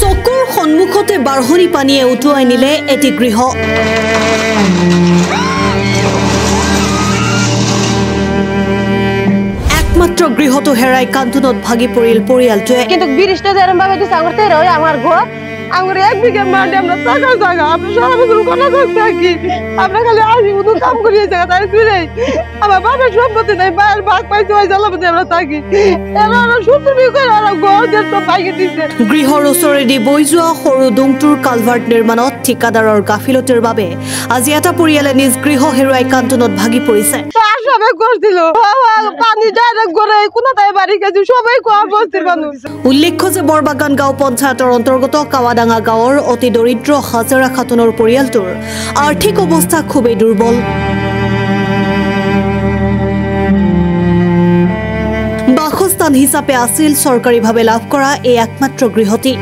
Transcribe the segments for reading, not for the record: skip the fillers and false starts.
চকুৰ সন্মুখতে বাঢ়নি পানীয়ে উটুৱাই নিলে এটি গৃহ। একমাত্ৰ গৃহটো হেৰাই কান্দোনত ভাগি পৰিল পৰিয়ালটোৱে। কিন্তু বৃষ্টি যেরকম ভাবে দিছে আমার ঘর আমার 1 বিঘা মাটি আমরা থাকার জায়গা আমরা সারা বছর কোনো থাকি আমরা খালি আসি উদু কাম করিয়ে জায়গা তাই ফিরে আমার বাবার সম্পত্তি নাই বাইরের ভাগ পাইছে ওই জ্বালাপতি আমরা থাকি এরা সুতুমি করে ওরা ঘর দিয়ে সব ভাঙিয়ে দিছে। গৃহৰ ওচৰেদি বৈ যোৱা সৰু ডুংটোৰ কালভাৰ্ট নিৰ্মাণত ঠিকাদাৰৰ গাফিলতিৰ বাবে আজি এটা পৰিয়ালে নিজ গৃহ হেৰুৱাই কান্দোনত ভাগি পৰিছে। সবাই কৰছিল পানি ডাইৰেক্ট কৰে কোনটাই বাড়ি গেছে সবাই কোয়া বস্তিৰ মানুষ। উল্লেখ্য যে বৰবাগান গাঁও পঞ্চায়তৰ অন্তৰ্গত কাৱাডাঙা গাঁৱৰ অতি দৰিদ্ৰ হাজৰা খাতুনৰ পৰিয়ালটোৰ আৰ্থিক অৱস্থা খুবেই দুৰ্বল। বাসস্থান হিচাপে আছিল চৰকাৰীভাৱে লাভ কৰা এই একমাত্ৰ গৃহটি।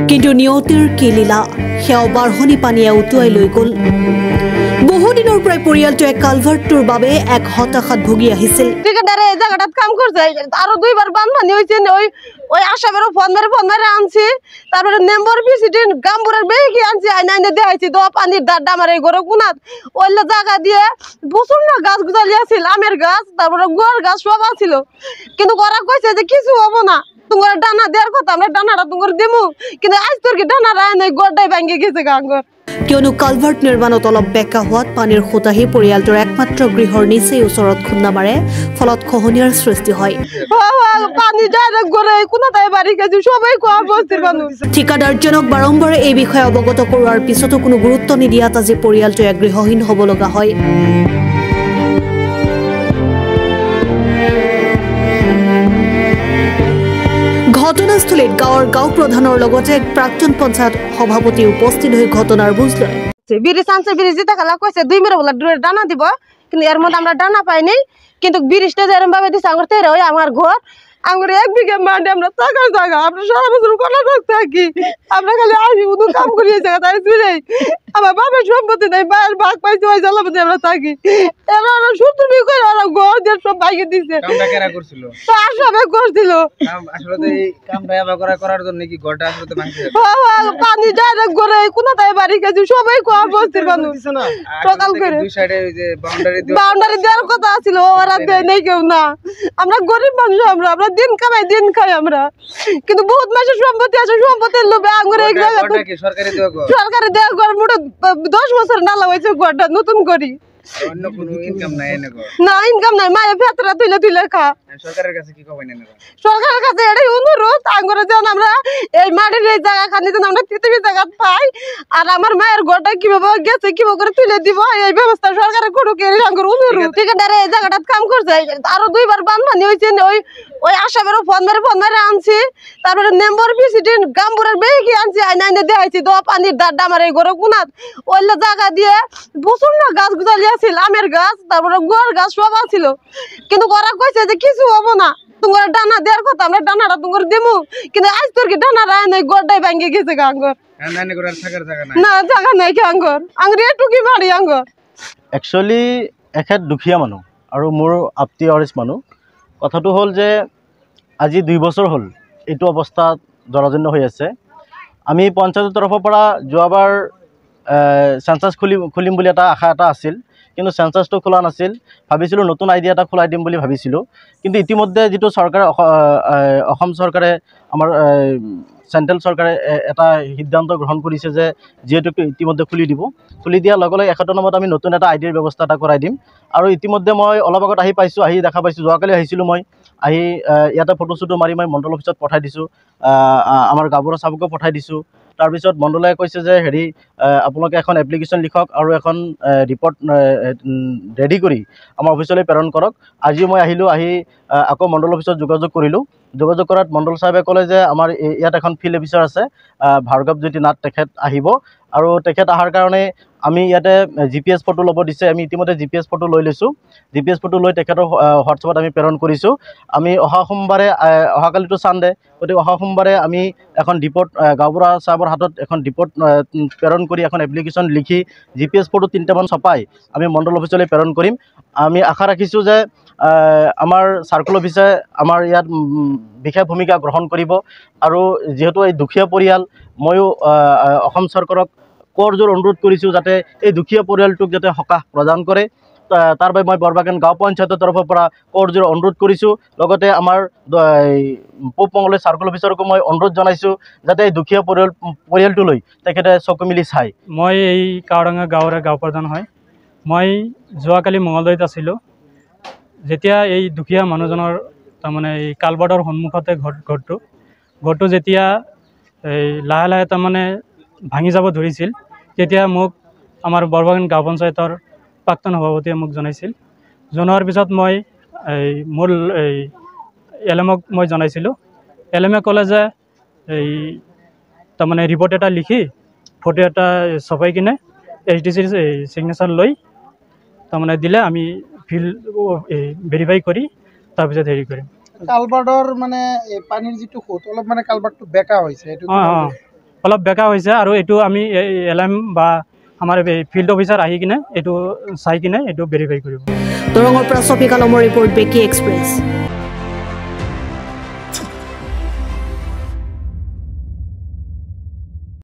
কিন্তু নিয়তিৰ কি লীলা, সেয়া বাঢ়নি পানীয়ে উটুৱাই লৈ গ'ল। বহুদিনৰ পৰাই পৰিয়ালটোৱে কালভাৰ্টটোৰ বাবে এক হতাশাত ভুগি আহিছিল। ঠিকাদারে এই জায়গাটাত কাম করছে আরো 2 বার বানপানি হয়েছে ওই আশাবেরও ফোন মেরে আনছি তারপরে নেম্বর প্রেসিডেন্ট গাম্বুরের বেগি আনছি আইনে দেখাইছি দোয়া পানির দাঁড় আমার এই ঘরে কোনাত ওইলে জায়গা দিয়ে প্রচন্ড গাছ গুজালি আছিল আমের গাছ তারপরে গোয়ার গাছ সব আছিল কিন্তু ওরা কইছে যে কিছু হবো না তোমার ডানা দেওয়ার কথা আমরা ডানাটা তোমার দেবো কিন্তু আজ তোর কি ডানা রায় নাই গড়টাই ভাঙে গেছে গাঙ্গর। কিয়নো কালভাৰ্ট নিৰ্মাণত অলপ বেকা হোৱাত পানীৰ সোঁত আহি পৰিয়ালটোৰ একমাত্ৰ গৃহৰ নিচেই ওচৰত খুন্দা মাৰে, ফলত খহনীয়াৰ সৃষ্টি হয়। ঠিকাদাৰজনক বাৰম্বাৰে এই বিষয়ে অৱগত কৰোৱাৰ পিছতো কোনো গুৰুত্ব নিদিয়াত আজি পৰিয়ালটোৱে গৃহহীন হ'ব লগা হয়। ঘটনাস্থলীত গাঁৱৰ গাঁও প্ৰধানৰ লগতে প্ৰাক্তন পঞ্চায়ত সভাপতি উপস্থিত হৈ ঘটনাৰ বুজ লয়। ব্রিজ আনছে ব্রিজ যেটা খেলা কইছে 2 মেরে বলা ডানা দিব কিন্তু এর মধ্যে আমরা ডানা পাইনি কিন্তু ব্রিজটা যেরকম ভাবে দিছে আমার ঘর আমার 1 বিঘা মাটি আমরা থাকার জায়গা আমরা সারা বছর কোনো থাকি আমরা খালি আসি উদু কাম করিয়ে জায়গা তাই ফিরে আমার বাবার সম্পত্তি নাই বাইরের ভাগ পাইছে ওই জ্বালাপতি আমরা থাকি এরা সুতুমি করে ওরা ঘর দিয়ে সব ভাঙিয়ে দিছে। কামটা কেরা করছিল? সবাই করছিল। আসলে এই কামটা এবার করার জন্য কি ঘরটা আসলে ভাঙছে? পানি ডাইরেক্ট করে কোনটাই বাড়ি গেছে সবাই কোয়া বস্তির মানুষ সকাল করে দুই সাইডে ওই যে বাউন্ডারি দেওয়ার কথা ছিল ওরা দেয় নাই কেউ না আমরা গরিব মানুষ আমরা দিন কামাই দিন খাই আমরা কিন্তু বহুত মাসের সম্পত্তি আছে সম্পত্তির লোভে আঙ্গুরে এক জায়গা সরকারি দেওয়া ঘর মোটে 10 বছর নালা হয়েছে ঘরটা নতুন করি অন্য কোনো ইনকাম নাই না ইনকাম নাই মায়ে ভেতরা তুলে খা। সরকারের কাছে কি কবেন না সরকারের কাছে এটাই অনুরোধ আঙ্গুরে যেন আমরা এই মাটির এই জায়গা খানি যেন আমরা পৃথিবীর জায়গা পাই আর আমার মায়ের ঘরটা কিভাবে গেছে কিভাবে করে তুলে দিব এই ব্যবস্থা সরকারের করুক এই আঙ্গুর অনুরোধ। ঠিকাদারে এই জায়গাটাত কাম করছে আরো 2 বার বানপানি হয়েছে ওই আশাবেরও ফোন মেরে আনছি তারপরে নেম্বর প্রেসিডেন্ট গাম্বুরের বেগি আনছি আইনে দেখাইছি দোয়া পানির দাঁড় আমার এই ঘরে কোনাত ওইলে জায়গা দিয়ে প্রচন্ড গাছ গুজালি আছিল আমের গাছ তারপরে গোয়ার গাছ সব আছিল কিন্তু ওরা কইছে যে কিছু হবো না তোমার ডানা দেওয়ার কথা আমরা ডানাটা তোমার দেবো কিন্তু আজ তোর কি ডানা রায় নাই গড়টাই ভাঙে গেছে গাঙ্গর না জায়গা নাই কি আঙ্গর আঙ্গুর এটুকি মারি আঙ্গর। একচুয়ালি এখেত দুখীয়া মানুহ আৰু মোৰ আপতি অৰিজ মানুহ। কথাটো হ'ল যে আজি 2 বছৰ হ'ল এইটো অৱস্থাত জৰাজীৰ্ণ হৈ আছে। আমি পঞ্চায়তৰ তৰফৰ পৰা যোৱাবাৰ চেঞ্চাছ খুলিম বুলি এটা আশা এটা আছিল কিন্তু চেঞ্চাছটো খোলা নাছিল। ভাবিছিলোঁ নতুন আইডিয়া এটা খোলাই দিম বুলি ভাবিছিলোঁ কিন্তু ইতিমধ্যে যিটো চৰকাৰে অসম চৰকাৰে আমাৰ চেণ্ট্ৰেল চৰকাৰে এটা সিদ্ধান্ত গ্ৰহণ কৰিছে যে যিহেতুকে ইতিমধ্যে খুলি দিয়াৰ লগে লগে 1 নম্বৰত আমি নতুন এটা আইডিয়াৰ ব্যৱস্থা এটা কৰাই দিম। আৰু ইতিমধ্যে মই অলপ আগত আহি দেখা পাইছোঁ যোৱাকালি আহিছিলোঁ মই আহি ইয়াতে ফটো মাৰি মই মণ্ডল অফিচত পঠাই দিছোঁ আমাৰ গাঁওবুঢ়া চাবুকো পঠাই দিছোঁ। তাৰপিছত মণ্ডলে কৈছে যে হেৰি আপোনালোকে এখন এপ্লিকেশ্যন লিখক আৰু এখন ৰিপৰ্ট ৰেডি কৰি আমাৰ অফিচলৈ প্ৰেৰণ কৰক। আজিও মই আহিলোঁ আহি আকৌ মণ্ডল অফিচত যোগাযোগ কৰিলোঁ যোগাযোগ কৰাত মণ্ডল সাহেবে ক'লে যে আমাৰ ইয়াত এখন ফিল্ড অফিচাৰ আছে ভাৰ্গৱ জ্যোতি নাথ তেখেত আহিব আৰু তেখেত অহাৰ কাৰণে আমি ইয়াতে GPS ফটো ল'ব দিছে। আমি ইতিমধ্যে GPS ফটো লৈ লৈছোঁ। GPS ফটো লৈ তেখেতৰ হোৱাটছএপত আমি প্ৰেৰণ কৰিছোঁ। আমি অহা সোমবাৰে, অহাকালিতো ছানডে, গতিকে অহা সোমবাৰে আমি এখন ডিপ'ত গাঁওবুঢ়া চাহাবৰ হাতত এখন ডিপ'ত প্ৰেৰণ কৰি এখন এপ্লিকেশ্যন লিখি GPS ফটো 3টামান ছপাই আমি মণ্ডল অফিচলৈ প্ৰেৰণ কৰিম। আমি আশা ৰাখিছোঁ যে আমাৰ চাৰ্কুল অফিচে আমাৰ ইয়াত বিশেষ ভূমিকা গ্ৰহণ কৰিব। আৰু যিহেতু এই দুখীয়া পৰিয়াল, ময়ো অসম চৰকাৰক কৰজোৰ অনুৰোধ কৰিছোঁ যাতে এই দুখীয়া পৰিয়ালটোক যাতে সকাহ প্ৰদান কৰে। তাৰ বাবে মই বৰবাগান গাঁও পঞ্চায়তৰ তৰফৰ পৰা কৰজোৰ অনুৰোধ কৰিছোঁ। লগতে আমাৰ পূব মঙলদৈ চাৰ্কুল অফিচাৰকো মই অনুৰোধ জনাইছোঁ যাতে এই দুখীয়া পৰিয়ালটোলৈ তেখেতে চকু মিলি চায়। মই এই কাৱৰডাঙ্গা গাঁৱৰে গাঁও প্ৰধান হয়। মই যোৱাকালি মঙলদৈত আছিলোঁ। যেতিয়া এই দুখীয়া মানুহজনৰ তাৰমানে এই কালভাৰ্টৰ সন্মুখতে ঘৰটো যেতিয়া এই লাহে লাহে তাৰমানে ভাঙি যাব ধৰিছিল, তেতিয়া মোক আমাৰ বৰবাগান গাঁও পঞ্চায়তৰ প্ৰাক্তন সভাপতিয়ে মোক জনাইছিল। জনোৱাৰ পিছত মই মোৰ LMক মই জনাইছিলোঁ। LMে ক'লে যে এই তাৰমানে ৰিপৰ্ট এটা লিখি ফটো এটা ছপাই কিনে HDCৰ ছিগনেচাৰ লৈ তাৰমানে দিলে আমি ফিল্ড ভেৰিফাই কৰি তাৰপিছত হেৰি কৰিম। কালভাৰ্টৰ মানে পানীৰ যিটো সোঁত অলপ মানে কালভাৰ্টটো বেকা হৈছে, এইটো অলপ বেকা হৈছে আৰু এইটো আমি LM বা আমাৰ ফিল্ড অফিচাৰ আহি কিনে এইটো চাই কিনে এইটো ভেৰিফাই কৰিব। দৰঙৰ পৰা ছফিক আলমৰ ৰিপৰ্ট, বেকি এক্সপ্ৰেছ।